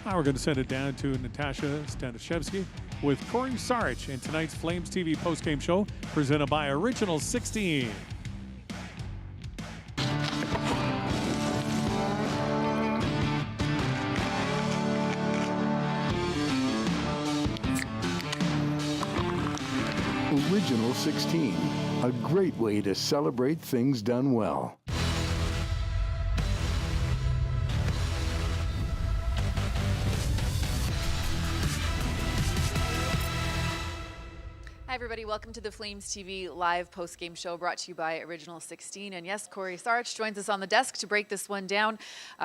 Now we're going to send it down to Natasha Staniszewski with Cory Sarich in tonight's Flames TV postgame show presented by Original 16. Original 16, a great way to celebrate things done well. Hi everybody, welcome to the Flames TV live post-game show brought to you by Original 16. And yes, Cory Sarich joins us on the desk to break this one down.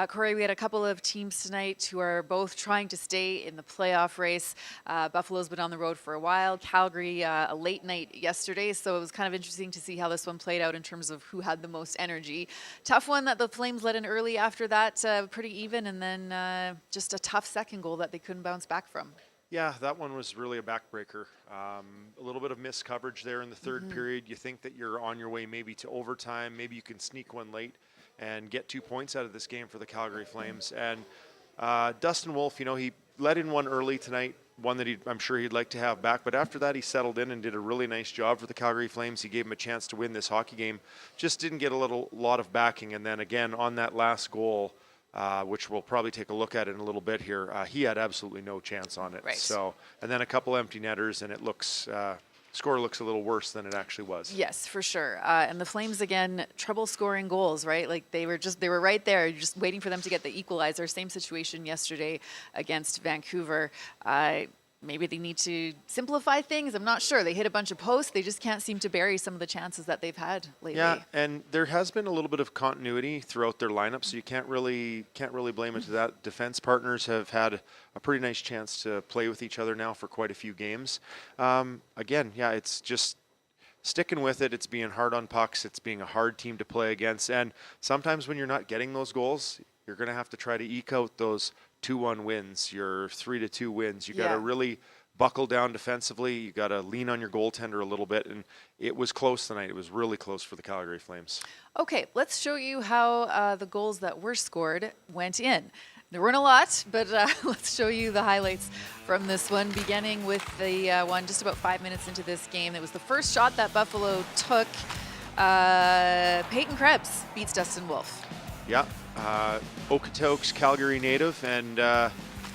Cory, we had a couple of teams tonight who are both trying to stay in the playoff race. Buffalo's been on the road for a while. Calgary, a late night yesterday, so it was kind of interesting to see how this one played out in terms of who had the most energy. Tough one that the Flames let in early after that, pretty even, and then just a tough second goal that they couldn't bounce back from. Yeah, that one was really a backbreaker. A little bit of missed coverage there in the third period. You think that you're on your way maybe to overtime. Maybe you can sneak one late and get 2 points out of this game for the Calgary Flames. And Dustin Wolf, you know, he let in one early tonight, one that I'm sure he'd like to have back. But after that, he settled in and did a really nice job for the Calgary Flames. He gave him a chance to win this hockey game. Just didn't get a lot of backing. And then again, on that last goal, which we'll probably take a look at in a little bit here, he had absolutely no chance on it. Right. So, and then a couple empty netters, and it looks, score looks a little worse than it actually was. Yes, for sure. And the Flames, again, trouble scoring goals, right? Like they were right there, just waiting for them to get the equalizer. Same situation yesterday against Vancouver. Maybe they need to simplify things. I'm not sure. They hit a bunch of posts. They just can't seem to bury some of the chances that they've had lately. Yeah, and there has been a little bit of continuity throughout their lineup, so you can't really blame it to that. Defense partners have had a pretty nice chance to play with each other now for quite a few games. Again, yeah, it's just sticking with it. It's being hard on pucks. It's being a hard team to play against. And sometimes when you're not getting those goals, you're going to have to try to eke out those 2-1 wins, your 3-2 wins. You got to really buckle down defensively. You got to lean on your goaltender a little bit, and it was close tonight. It was really close for the Calgary Flames. Okay, let's show you how the goals that were scored went in. There weren't a lot, but let's show you the highlights from this one, beginning with the one just about 5 minutes into this game. It was the first shot that Buffalo took. Peyton Krebs beats Dustin Wolf. Yeah, Okotoks, Calgary native, and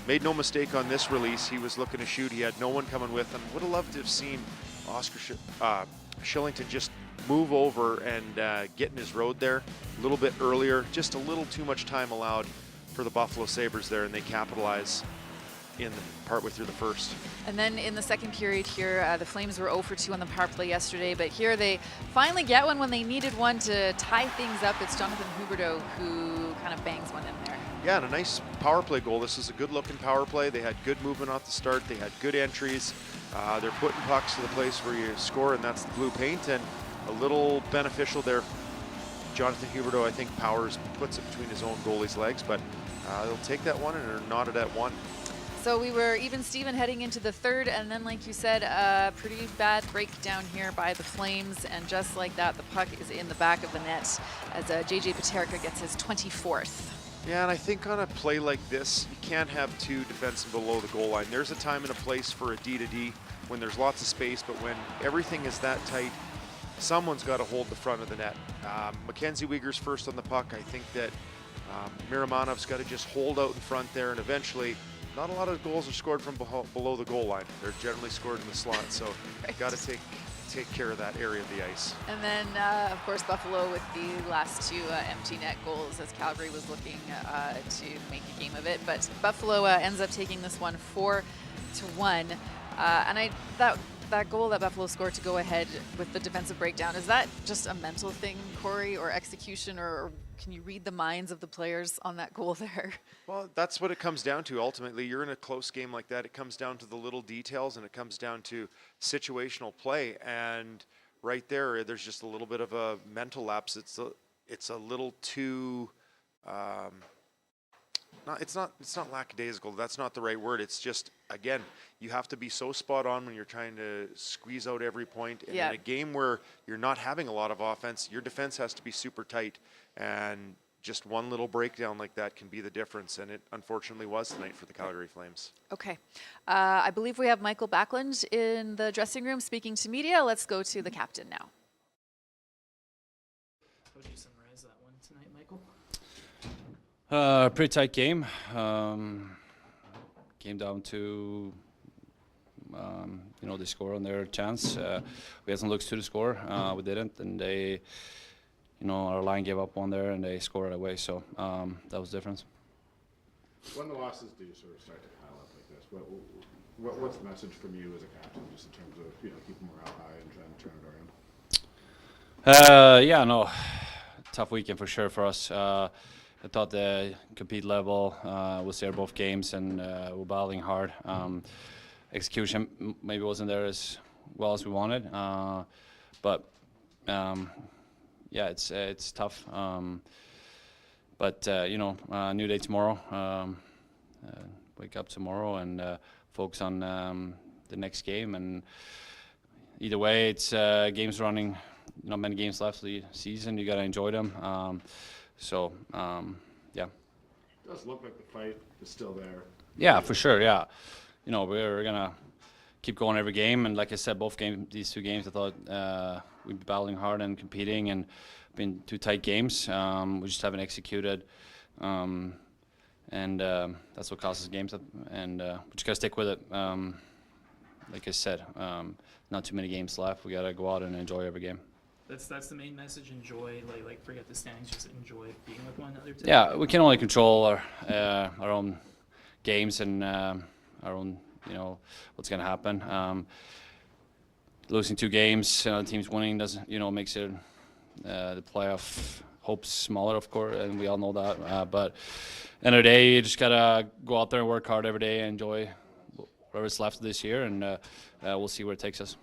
made no mistake on this release. He was looking to shoot. He had no one coming with him. Would have loved to have seen Shillington just move over and get in his road there a little bit earlier. Just a little too much time allowed for the Buffalo Sabres there, and they capitalize in the partway through the first. And then in the second period here, the Flames were 0 for 2 on the power play yesterday, but here they finally get one when they needed one to tie things up. It's Jonathan Huberdeau who kind of bangs one in there. Yeah, and a nice power play goal. This is a good-looking power play. They had good movement off the start. They had good entries. They're putting pucks to the place where you score, and that's the blue paint, and a little beneficial there. Jonathan Huberdeau, I think, puts it between his own goalie's legs, but they'll take that one, and they're knotted at one. So we were even Steven heading into the third, and then, like you said, a pretty bad breakdown here by the Flames, and just like that, the puck is in the back of the net as JJ Peterka gets his 24th. Yeah, and I think on a play like this, you can't have two defensemen below the goal line. There's a time and a place for a D-to-D when there's lots of space, but when everything is that tight, someone's got to hold the front of the net. Mackenzie Weegar's first on the puck. I think that Miramanov's got to just hold out in front there, and eventually, not a lot of goals are scored from below the goal line. They're generally scored in the slot, so got to take care of that area of the ice. And then, of course, Buffalo with the last two empty net goals as Calgary was looking to make a game of it. But Buffalo ends up taking this one 4-1. And that goal that Buffalo scored to go ahead with the defensive breakdown, is that just a mental thing, Cory, or execution, or can you read the minds of the players on that goal there? Well, that's what it comes down to. Ultimately, you're in a close game like that. It comes down to the little details, and it comes down to situational play. And right there's just a little bit of a mental lapse. It's a little too. It's not lackadaisical. That's not the right word. It's just, again, you have to be so spot on when you're trying to squeeze out every point. And in a game where you're not having a lot of offense, your defense has to be super tight. And just one little breakdown like that can be the difference, and it unfortunately was tonight for the Calgary Flames. Okay. I believe we have Michael Backland in the dressing room speaking to media. Let's go to the captain now. How would you summarize that one tonight, Michael? Pretty tight game. Came down to they score on their chance. We had some looks to the score. We didn't, and they, our line gave up one there, and they scored away. So that was the difference. When the losses do sort of start to pile up like this, what's the message from you as a captain, just in terms of keeping morale high and trying to turn it around? Tough weekend for sure for us. I thought the compete level was there both games, and we're battling hard. Execution maybe wasn't there as well as we wanted, but it's tough. New day tomorrow. Wake up tomorrow and focus on the next game. And either way, it's games running. Not many games left of the season. You gotta enjoy them. It does look like the fight is still there. Yeah, for sure. Yeah, we're gonna keep going every game, and like I said, these two games, I thought we'd be battling hard and competing, and been two tight games. We just haven't executed, and that's what costs us games. And we just gotta stick with it. Like I said, not too many games left. We gotta go out and enjoy every game. That's the main message. Enjoy, like forget the standings. Just enjoy being with one another. Yeah, we can only control our own games and our own, what's going to happen. Losing two games, the team's winning doesn't, makes it the playoff hopes smaller, of course, and we all know that. But end of the day, you just gotta go out there and work hard every day and enjoy whatever's left this year, and we'll see where it takes us.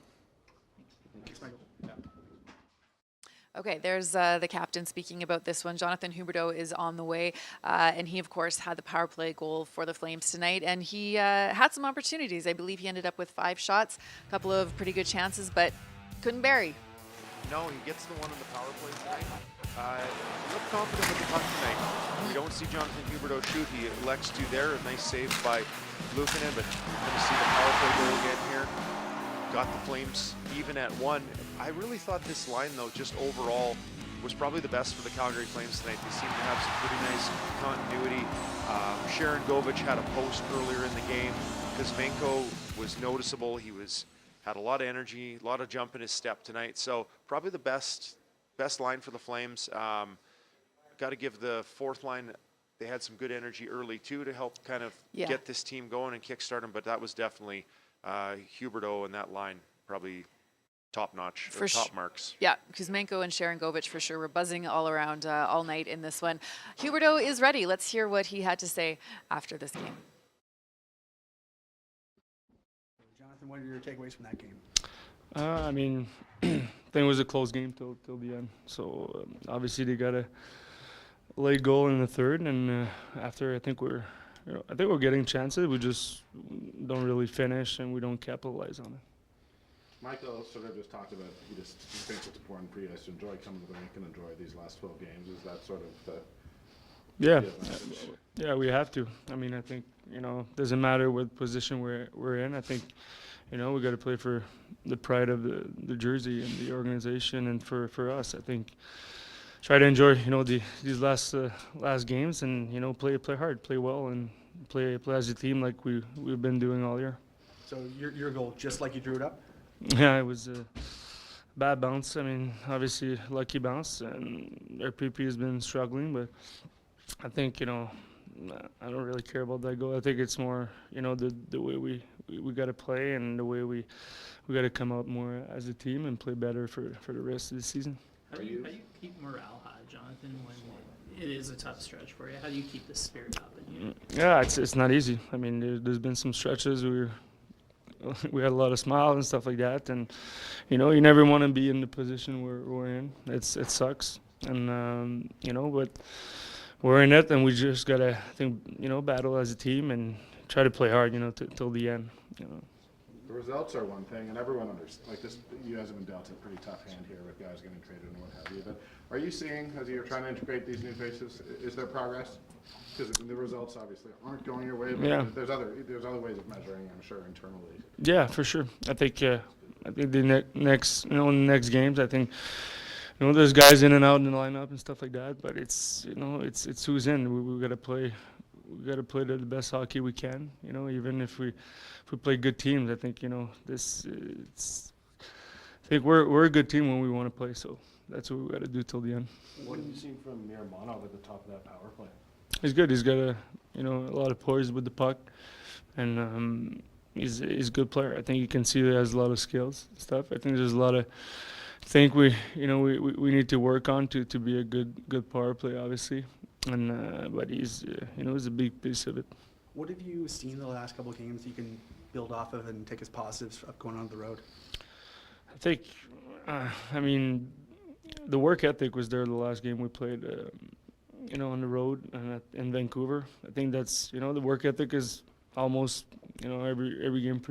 Okay, there's the captain speaking about this one. Jonathan Huberdeau is on the way, and he, of course, had the power play goal for the Flames tonight, and he had some opportunities. I believe he ended up with 5 shots, a couple of pretty good chances, but couldn't bury. No, he gets the one in the power play tonight. He looked confident with the puck tonight. We don't see Jonathan Huberdeau shoot. He elects to there. A nice save by Luukkonen, but we're going to see the power play goal again here. Got the Flames even at 1. I really thought this line, though, just overall was probably the best for the Calgary Flames tonight. They seem to have some pretty nice continuity. Sharon Govich had a post earlier in the game. Kuzmenko was noticeable. He had a lot of energy, a lot of jump in his step tonight. So probably the best line for the Flames. Got to give the fourth line, they had some good energy early too to help kind of get this team going and kickstart them. But that was definitely Huberdeau and that line probably top notch, or top marks. Yeah, Kuzmenko and Sharon Govich for sure were buzzing all around all night in this one. Huberdeau is ready. Let's hear what he had to say after this game. Jonathan, what are your takeaways from that game? I think it was a close game till the end. So obviously they got a late goal in the third, and after I think we're getting chances. We just don't really finish, and we don't capitalize on it. Michael sort of just talked about he thinks it's important for you guys to enjoy coming to the rink and enjoy these last 12 games. Is that sort of the Yeah, we have to. I think doesn't matter what position we're in. I think we got to play for the pride of the jersey and the organization, and for us. I think try to enjoy these last games, and play hard, play well, and play as a team like we've been doing all year. So your goal, just like you drew it up? Yeah, it was a bad bounce. Obviously lucky bounce, and our PP has been struggling, but I think I don't really care about that goal. I think it's more the way we got to play, and the way we got to come out more as a team and play better for the rest of the season. How do you keep morale high, Jonathan, when it is a tough stretch for you? How do you keep the spirit up in you? Yeah, it's not easy. There's been some stretches we had a lot of smiles and stuff like that, and you never want to be in the position we're in. It sucks, and but we're in it, and we just gotta battle as a team and try to play hard, till the end. The results are one thing, and everyone understands. Like this, you guys have been dealt a pretty tough hand here with guys getting traded and what have you. But are you seeing, as you're trying to integrate these new faces, is there progress? Because the results obviously aren't going your way, but Yeah. there's other ways of measuring, I'm sure, internally. Yeah, for sure. I think the next games, I think there's guys in and out in the lineup and stuff like that. But it's it's who's in. We got to play. We got to play the best hockey we can. Even if we play good teams, I think I think we're a good team when we want to play. So that's what we got to do till the end. What have you seen from Miramonov at the top of that power play? He's good. He's got a lot of poise with the puck, and he's a good player. I think you can see he has a lot of skills and stuff. I think there's a lot of things we need to work on to be a good power play, obviously. And but he's he's a big piece of it. What have you seen the last couple of games you can build off of and take as positives of going on the road? I think, the work ethic was there the last game we played, on the road and in Vancouver. I think that's, the work ethic is almost, every game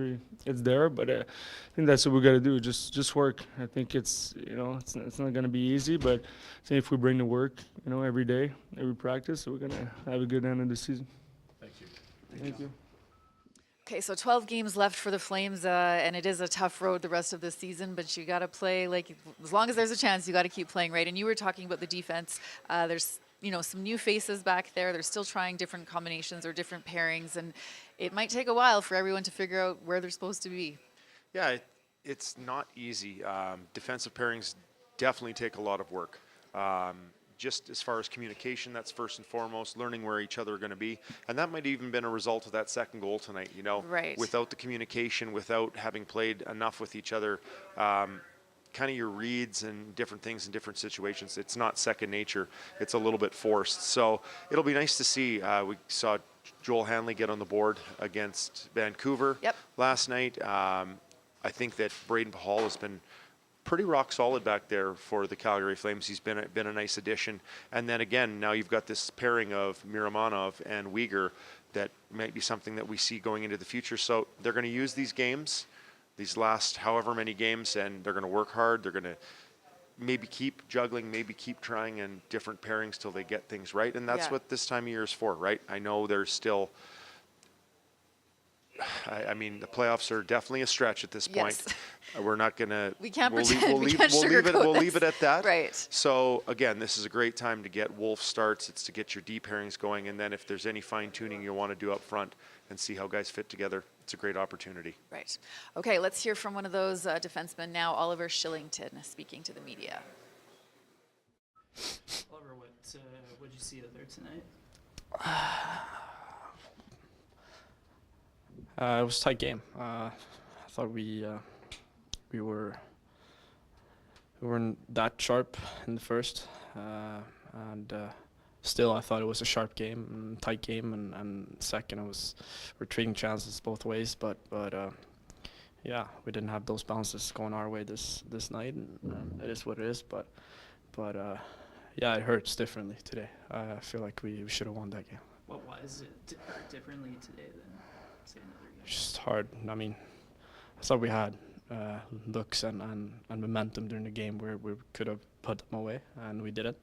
it's there. But I think that's what we got to do. Just work. I think it's not going to be easy, but I think if we bring the work, every day, every practice, we're going to have a good end of the season. Thank you. Thank you. Okay, so 12 games left for the Flames, and it is a tough road the rest of the season, but you got to play, as long as there's a chance, you got to keep playing, right? And you were talking about the defense. There's, some new faces back there. They're still trying different combinations or different pairings, and it might take a while for everyone to figure out where they're supposed to be. Yeah, it's not easy. Defensive pairings definitely take a lot of work. Just as far as communication, that's first and foremost, learning where each other are going to be. And that might even been a result of that second goal tonight, Right. Without the communication, without having played enough with each other, kind of your reads and different things in different situations, it's not second nature. It's a little bit forced. So it'll be nice to see. We saw Joel Hanley get on the board against Vancouver last night. I think that Braden Pahal has been pretty rock solid back there for the Calgary Flames. He's been a nice addition. And then again, now you've got this pairing of Miramonov and Weegar that might be something that we see going into the future. So they're going to use these games, these last however many games, and they're going to work hard. They're going to maybe keep juggling, maybe keep trying in different pairings till they get things right. And that's what this time of year is for, right? I know there's still... the playoffs are definitely a stretch at this point. We're not going to... We can't we'll pretend. We'll leave it at that. Right. So, again, this is a great time to get Wolf starts. It's to get your D pairings going. And then if there's any fine-tuning you want to do up front and see how guys fit together, it's a great opportunity. Right. Okay, let's hear from one of those defensemen now, Oliver Shillington, speaking to the media. Oliver, what did you see out there tonight? It was a tight game. I thought we weren't that sharp in the first, and still I thought it was a sharp game, tight game, and second we're trading chances both ways, but yeah, we didn't have those bounces going our way this night, and it is what it is. But yeah, it hurts differently today. I feel like we should have won that game. Why is it differently today than say another game? It's just hard. I thought we had looks and momentum during the game where we could have put them away, and we didn't.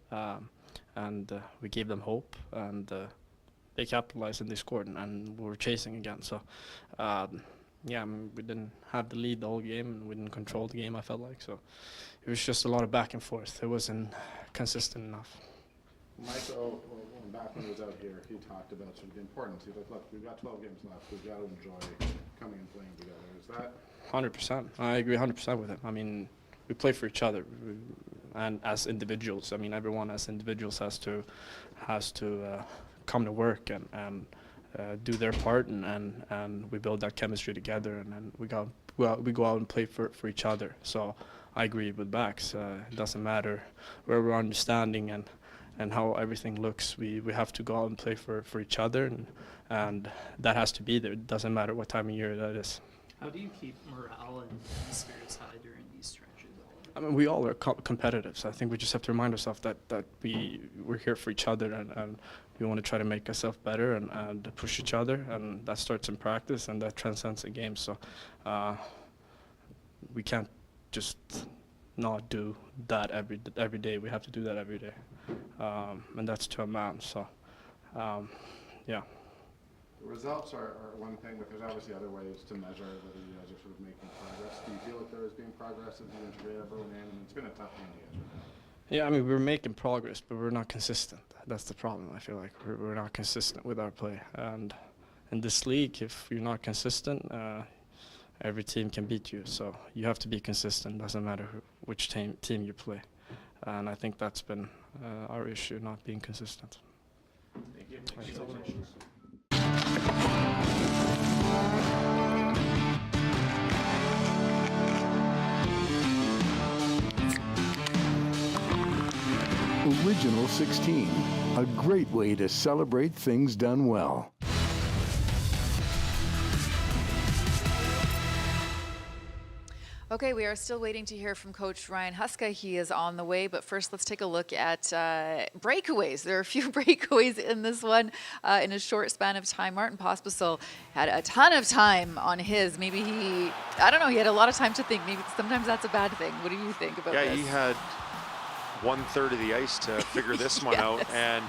And we gave them hope, and they capitalized and they scored, and we were chasing again. So, yeah, we didn't have the lead the whole game, and we didn't control the game, I felt like. So it was just a lot of back and forth. It wasn't consistent enough. Michael, when Backland was out here, he talked about sort of the importance. He's like, look, we've got 12 games left. We've got to enjoy coming and playing together. Is that? 100%. I agree 100% with him. We play for each other, and as individuals. Everyone as individuals has to come to work and do their part, and we build that chemistry together, and then we go out and play for each other. So I agree with Bax. It doesn't matter where we're understanding and how everything looks. We have to go out and play for each other, and that has to be there. It doesn't matter what time of year that is. How do you keep morale and spirits high during these stretches, Oliver? I mean, we all are competitive, so I think we just have to remind ourselves that we're here for each other, and we want to try to make ourselves better and push each other, and that starts in practice, and that transcends the game. So we can't just not do that every day. We have to do that every day, and that's to a man. So, yeah. The results are one thing, but there's obviously other ways to measure whether you guys are sort of making progress. Do you feel like there is being progress as you integrate everyone in? And it's been a tough game to get right now. Yeah, I mean, we're making progress, but we're not consistent. That's the problem. I feel like we're not consistent with our play. And in this league, if you're not consistent, every team can beat you. So you have to be consistent. Doesn't matter which team you play. And I think that's been our issue, not being consistent. Thank you. Thanks so much. Original 16, a great way to celebrate things done well. Okay, we are still waiting to hear from Coach Ryan Huska. He is on the way, but first let's take a look at breakaways. There are a few breakaways in this one in a short span of time. Martin Pospisil had a ton of time on his. Maybe he had a lot of time to think. Maybe sometimes that's a bad thing. What do you think about this? Yeah, he had 1/3 of the ice to figure this one out, and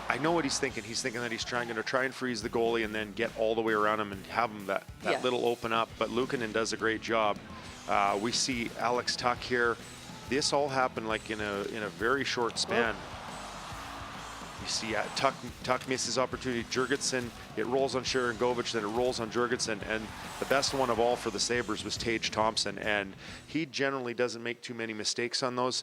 I know what he's thinking. He's thinking that he's going to try and freeze the goalie and then get all the way around him and have him that little open up. But Luukkonen does a great job. We see Alex Tuck here. This all happened like in a very short span. You see Tuck misses opportunity. Jurgensen, it rolls on Sharangovich, then it rolls on Jurgensen, and the best one of all for the Sabres was Tage Thompson, and he generally doesn't make too many mistakes on those.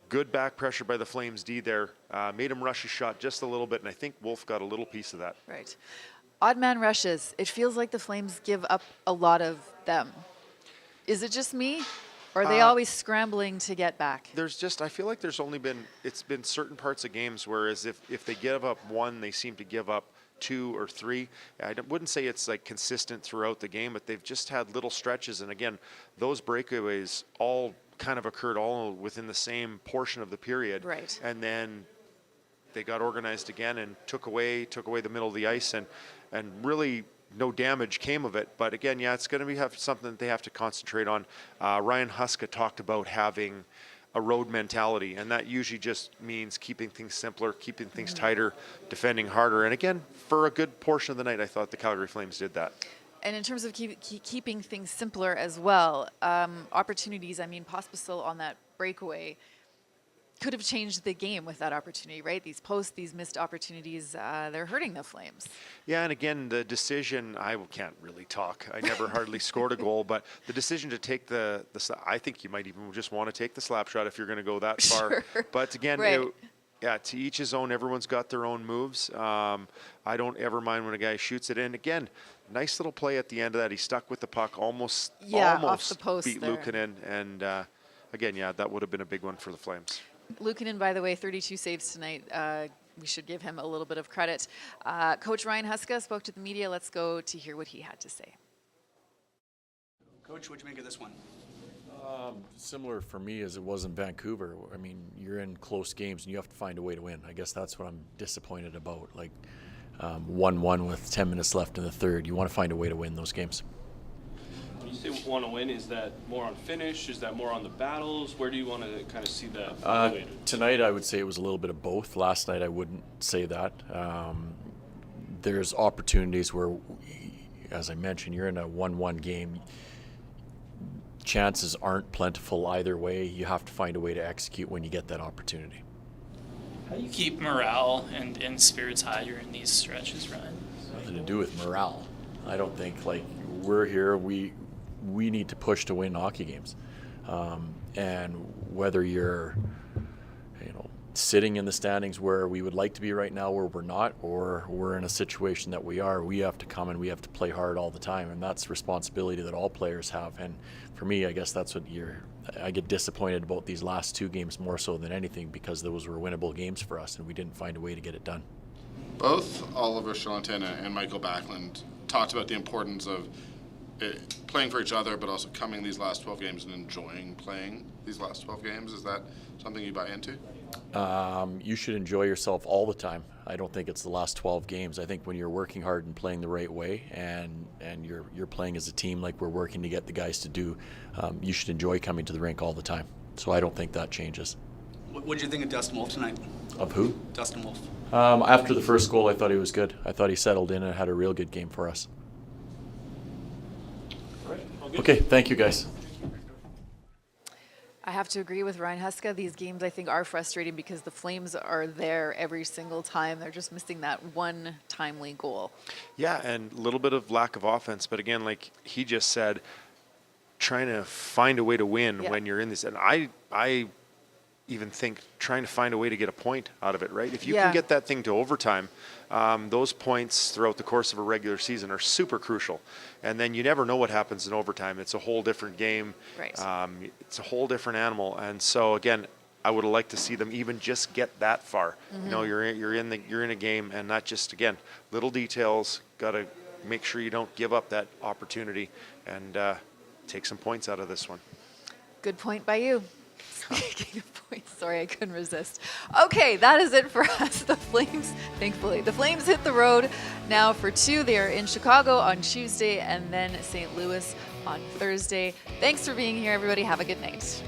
Good back pressure by the Flames D there. Made him rush his shot just a little bit, and I think Wolf got a little piece of that. Right. Odd man rushes. It feels like the Flames give up a lot of them. Is it just me? Or are they always scrambling to get back? I feel like it's been certain parts of games, whereas if they give up one, they seem to give up 2 or 3. I wouldn't say it's like consistent throughout the game, but they've just had little stretches. And again, those breakaways all kind of occurred all within the same portion of the period. Right. And then they got organized again and took away the middle of the ice, and really no damage came of it. But again, yeah, it's going to have something that they have to concentrate on. Ryan Huska talked about having a road mentality, and that usually just means keeping things simpler, keeping things tighter, defending harder. And again, for a good portion of the night, I thought the Calgary Flames did that. And in terms of keeping things simpler as well, opportunities, I mean, Pospisil on that breakaway could have changed the game with that opportunity, right? These these missed opportunities, they're hurting the Flames. Yeah, and again, the decision, I can't really talk. I never hardly scored a goal, but the decision to take I think you might even just want to take the slap shot if you're going to go that far. Sure. But again, right. To each his own. Everyone's got their own moves. I don't ever mind when a guy shoots it in. Again, nice little play at the end of that. He stuck with the puck, almost off the post beat there. Luukkonen. And again, that would have been a big one for the Flames. Luukkonen, by the way, 32 saves tonight. We should give him a little bit of credit. Coach Ryan Huska spoke to the media. Let's go to hear what he had to say. Coach, what'd you make of this one? Similar for me as it was in Vancouver. I mean, you're in close games and you have to find a way to win. I guess that's what I'm disappointed about. Like 1-1 with 10 minutes left in the third. You want to find a way to win those games. When you say want to win, is that more on finish? Is that more on the battles? Where do you want to kind of see that? Tonight, I would say it was a little bit of both. Last night, I wouldn't say that. There's opportunities where, as I mentioned, you're in a 1-1 game. Chances aren't plentiful either way. You have to find a way to execute when you get that opportunity. How do you keep morale and spirits high during these stretches, Ryan? Nothing to do with morale. I don't think, like, we're here, we need to push to win hockey games. And whether you're, sitting in the standings where we would like to be right now, where we're not, or we're in a situation that we have to come and we have to play hard all the time. And that's responsibility that all players have. And for me, I guess that's what I get disappointed about these last 2 games more so than anything, because those were winnable games for us and we didn't find a way to get it done. Both Oliver Shillington and Michael Backland talked about the importance of playing for each other, but also coming these last 12 games and enjoying playing these last 12 games? Is that something you buy into? You should enjoy yourself all the time. I don't think it's the last 12 games. I think when you're working hard and playing the right way, and you're playing as a team like we're working to get the guys to do, you should enjoy coming to the rink all the time. So I don't think that changes. What did you think of Dustin Wolf tonight? Of who? Dustin Wolf. After the first goal, I thought he was good. I thought he settled in and had a real good game for us. Okay, thank you guys. I have to agree with Ryan Huska. These games, I think, are frustrating because the Flames are there every single time. They're just missing that one timely goal. Yeah, and a little bit of lack of offense. But again, like he just said, trying to find a way to win when you're in this. And I even think trying to find a way to get a point out of it, right? If you can get that thing to overtime, those points throughout the course of a regular season are super crucial. And then you never know what happens in overtime. It's a whole different game. Right. It's a whole different animal. And so again, I would like to see them even just get that far. Mm-hmm. You know, you're in a game, and not just, again, little details. Got to make sure you don't give up that opportunity and take some points out of this one. Good point by you. Speaking of points, sorry, I couldn't resist. Okay, that is it for us. The Flames, thankfully. The Flames hit the road now for 2. They are in Chicago on Tuesday and then St. Louis on Thursday. Thanks for being here, everybody. Have a good night.